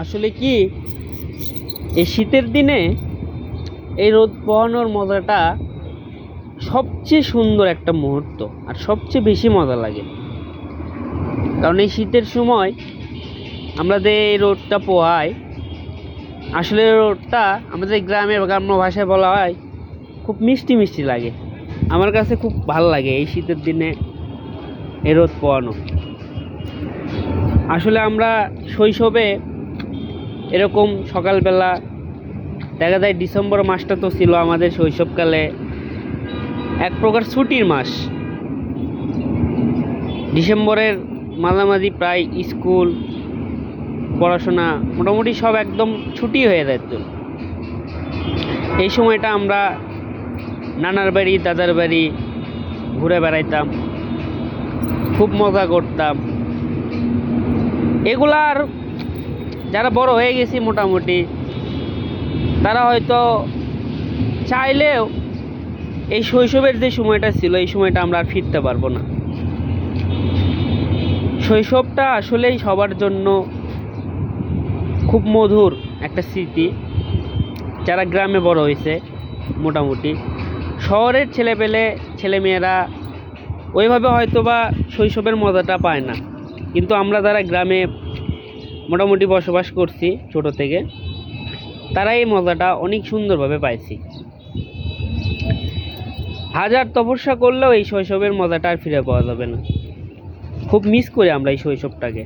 আসলে কি এই শীতের দিনে এই রোদ পোহানোর মজাটা সবচেয়ে সুন্দর একটা মুহূর্ত আর সবচেয়ে বেশি মজা লাগে। কারণ এই শীতের সময় আমরা যে এই রোদটা পোহাই, আসলে রোদটা আমাদের গ্রাম্য ভাষায় বলা হয় খুব মিষ্টি মিষ্টি লাগে। আমার কাছে খুব ভালো লাগে এই শীতের দিনে এই রোদ পোহানো। আসলে আমরা শৈশবে এরকম সকালবেলা দেখা যায়, ডিসেম্বর মাসটা তো ছিল আমাদের শৈশবকালে এক প্রকার ছুটির মাস। ডিসেম্বরের মাঝামাঝি প্রায় স্কুল পড়াশোনা মোটামুটি সব একদম ছুটি হয়ে যেত। এই সময়টা আমরা নানার বাড়ি দাদার বাড়ি ঘুরে বেড়াইতাম, খুব মজা করতাম। এগুলার যারা বড় হয়ে গেছি মোটামুটি, তারা হয়তো চাইলেও এই শৈশবের যে সময়টা ছিল এই সময়টা আমরা আর ফিরতে পারবো না। শৈশবটা আসলেই সবার জন্য খুব মধুর একটা স্মৃতি। যারা গ্রামে বড় হয়েছে মোটামুটি, শহরের ছেলেমেয়েরা ওইভাবে হয়তো বা শৈশবের মজাটা পায় না, কিন্তু আমরা যারা গ্রামে মোটামুটি বসবাস করছি ছোট থেকে, তারা এই মজাটা অনেক সুন্দরভাবে পাইছি। হাজার তপস্যা করলেও এই শৈশবের মজাটা আর ফিরে পাওয়া যাবে না। খুব মিস করি আমরা এই শৈশবটাকে।